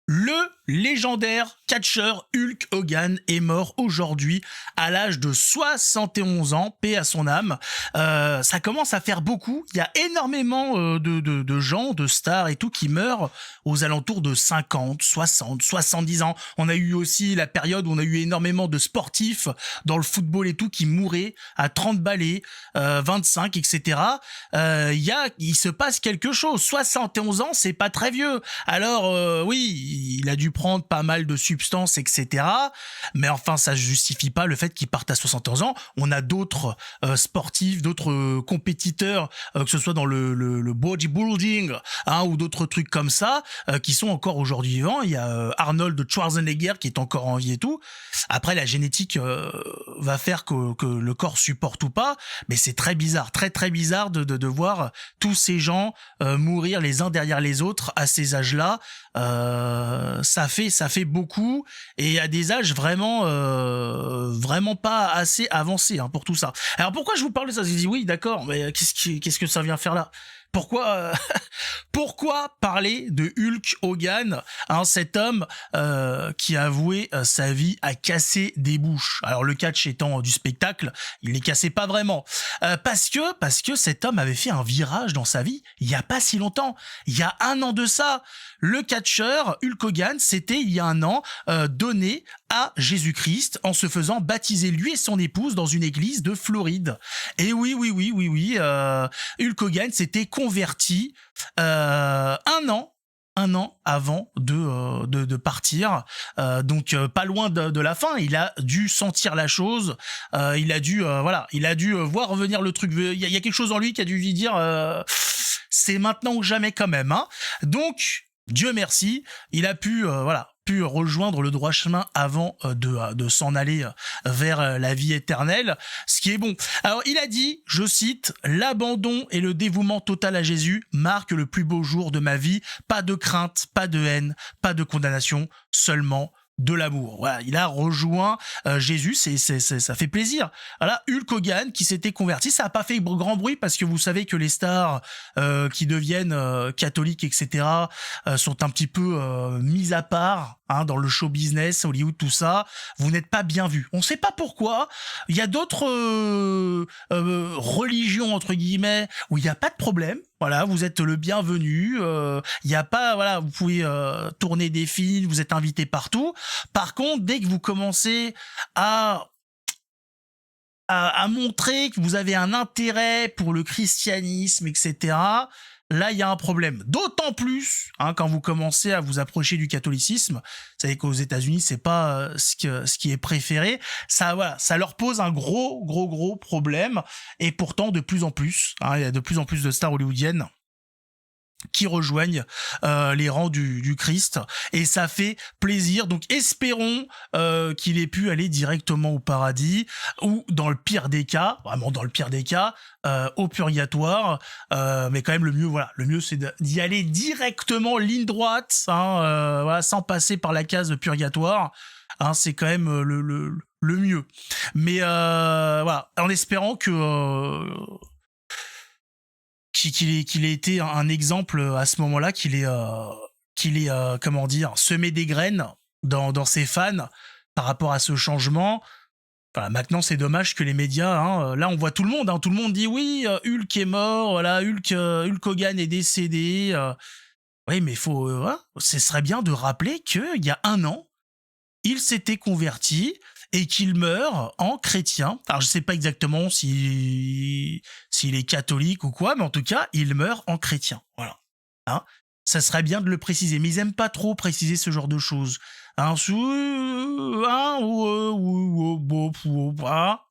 Le légendaire catcheur Hulk Hogan est mort aujourd'hui à l'âge de 71 ans, paix à son âme. Ça commence à faire beaucoup. Il y a énormément de gens, de stars et tout qui meurent aux alentours de 50, 60, 70 ans. On a eu aussi la période où on a eu énormément de sportifs dans le football et tout qui mouraient à 30 balais, 25, etc. Il se passe quelque chose. 71 ans, c'est pas très vieux. Alors oui, il a dû prendre pas mal de substances, etc. Mais enfin, ça justifie pas le fait qu'il parte à 71 ans. On a d'autres sportifs, d'autres compétiteurs, que ce soit dans le bodybuilding, hein, ou d'autres trucs comme ça, qui sont encore aujourd'hui vivants. Il y a Arnold Schwarzenegger qui est encore en vie et tout. Après, la génétique va faire que le corps supporte ou pas, mais c'est très bizarre, très très bizarre de voir tous ces gens mourir les uns derrière les autres à ces âges-là. Ça fait beaucoup et à des âges vraiment pas assez avancés, hein, pour tout ça. Alors pourquoi je vous parle de ça? Je dis oui, d'accord, mais qu'est-ce que ça vient faire là? Pourquoi parler de Hulk Hogan, hein, cet homme qui a voué sa vie à casser des bouches? Alors le catch étant du spectacle, il les cassait pas vraiment, parce que cet homme avait fait un virage dans sa vie il y a pas si longtemps, il y a un an de ça. Le catcheur Hulk Hogan, c'était il y a un an, donné à Jésus-Christ en se faisant baptiser lui et son épouse dans une église de Floride. Et oui, Hulk Hogan s'était converti un an avant de partir, donc pas loin de la fin. Il a dû sentir la chose, il a dû voir venir le truc. Il y a quelque chose en lui qui a dû lui dire c'est maintenant ou jamais quand même, hein. Donc Dieu merci, il a pu rejoindre le droit chemin avant de s'en aller vers la vie éternelle, ce qui est bon. Alors il a dit, je cite, l'abandon et le dévouement total à Jésus marquent le plus beau jour de ma vie, pas de crainte, pas de haine, pas de condamnation, seulement de l'amour. Voilà, il a rejoint Jésus, ça fait plaisir. Voilà, Hulk Hogan qui s'était converti, ça a pas fait grand bruit parce que vous savez que les stars qui deviennent catholiques, etc., sont un petit peu mises à part, hein, dans le show business, Hollywood, tout ça. Vous n'êtes pas bien vus. On sait pas pourquoi. Il y a d'autres religions entre guillemets où il y a pas de problème. Voilà, vous êtes le bienvenu. Il y a pas, voilà, vous pouvez tourner des films, vous êtes invité partout. Par contre, dès que vous commencez à montrer que vous avez un intérêt pour le christianisme, etc., là, il y a un problème. D'autant plus, hein, quand vous commencez à vous approcher du catholicisme. Vous savez qu'aux États-Unis, c'est pas ce qui est préféré. Ça, voilà, ça leur pose un gros problème. Et pourtant, de plus en plus, hein, il y a de plus en plus de stars hollywoodiennes qui rejoignent les rangs du Christ, et ça fait plaisir. Donc espérons qu'il ait pu aller directement au paradis, ou dans le pire des cas, vraiment dans le pire des cas, au purgatoire, mais quand même le mieux c'est d'y aller directement ligne droite, hein, voilà, sans passer par la case purgatoire, hein, c'est quand même le mieux. Mais voilà, en espérant que qu'il ait été un exemple à ce moment-là, qu'il ait comment dire, semé des graines dans ses fans par rapport à ce changement. Voilà, maintenant c'est dommage que les médias, hein, là on voit tout le monde, hein, tout le monde dit oui, Hulk est mort, voilà, Hulk Hogan est décédé. Oui, mais faut, voilà, ce serait bien de rappeler qu'il y a un an, il s'était converti et qu'il meurt en chrétien. Alors je sais pas exactement s'il est catholique ou quoi, mais en tout cas, il meurt en chrétien. Voilà. Hein, ça serait bien de le préciser, mais ils aiment pas trop préciser ce genre de choses. Hein,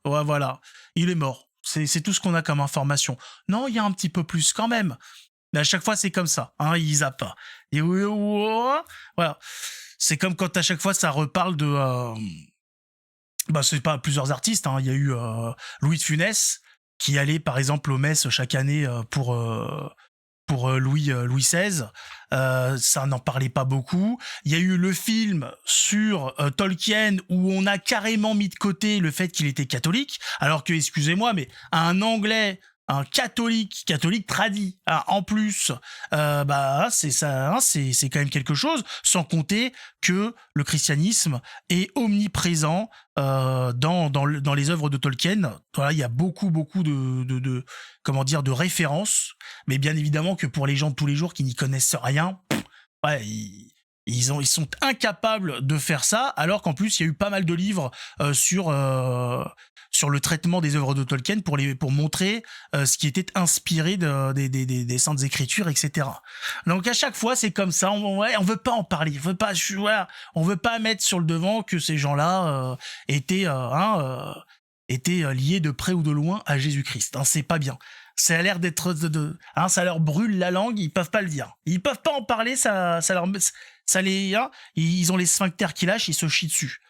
ouais, voilà. Il est mort. C'est tout ce qu'on a comme information. Non, il y a un petit peu plus quand même. Mais à chaque fois, c'est comme ça. Hein, ils zappent pas. Et voilà. C'est comme quand à chaque fois, ça reparle de... c'est pas plusieurs artistes, hein. Il y a eu Louis de Funès qui allait par exemple aux messes chaque année pour Louis XVI. Ça n'en parlait pas beaucoup. Il y a eu le film sur Tolkien où on a carrément mis de côté le fait qu'il était catholique, alors que, excusez-moi, mais un Anglais, un catholique tradit, hein, en plus, bah c'est ça, hein, c'est quand même quelque chose. Sans compter que le christianisme est omniprésent dans les œuvres de Tolkien. Voilà, il y a beaucoup de comment dire, de références, mais bien évidemment que pour les gens de tous les jours qui n'y connaissent rien, ouais, ils sont incapables de faire ça, alors qu'en plus il y a eu pas mal de livres sur le traitement des œuvres de Tolkien pour montrer ce qui était inspiré des Saintes Écritures, etc. Donc à chaque fois c'est comme ça, on veut pas en parler, voilà, on veut pas mettre sur le devant que ces gens-là étaient liés de près ou de loin à Jésus-Christ. Hein, c'est pas bien. Ça a l'air d'être hein, ça leur brûle la langue, ils peuvent pas le dire. Ils peuvent pas en parler, ça les hein, ils ont les sphincters qui lâchent, ils se chient dessus.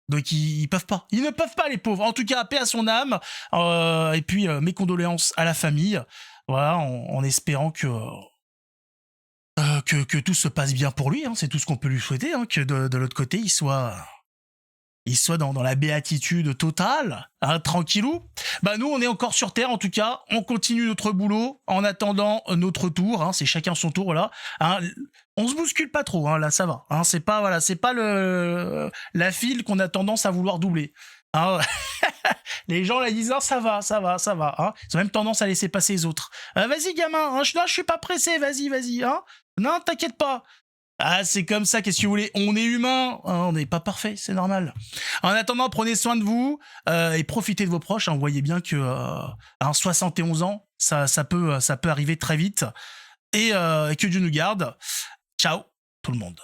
Donc ils peuvent pas. Ils ne peuvent pas, les pauvres. En tout cas, paix à son âme. Et puis mes condoléances à la famille. Voilà, en espérant que tout se passe bien pour lui. Hein, c'est tout ce qu'on peut lui souhaiter. Hein, que de l'autre côté, il soit dans la béatitude totale, hein, tranquillou. Bah nous, on est encore sur Terre, en tout cas. On continue notre boulot en attendant notre tour. Hein, c'est chacun son tour, là. Hein, on se bouscule pas trop, hein, là, ça va. Hein, c'est pas la file qu'on a tendance à vouloir doubler. Hein, les gens là disent ça va. Hein, ils ont même tendance à laisser passer les autres. Vas-y gamin, hein, je suis pas pressé, vas-y. Hein, non, t'inquiète pas. Ah, c'est comme ça, qu'est-ce que vous voulez? On est humain, hein, on n'est pas parfait, c'est normal. En attendant, prenez soin de vous et profitez de vos proches. Hein, vous voyez bien que 71 ans, ça peut arriver très vite. Et que Dieu nous garde. Ciao, tout le monde.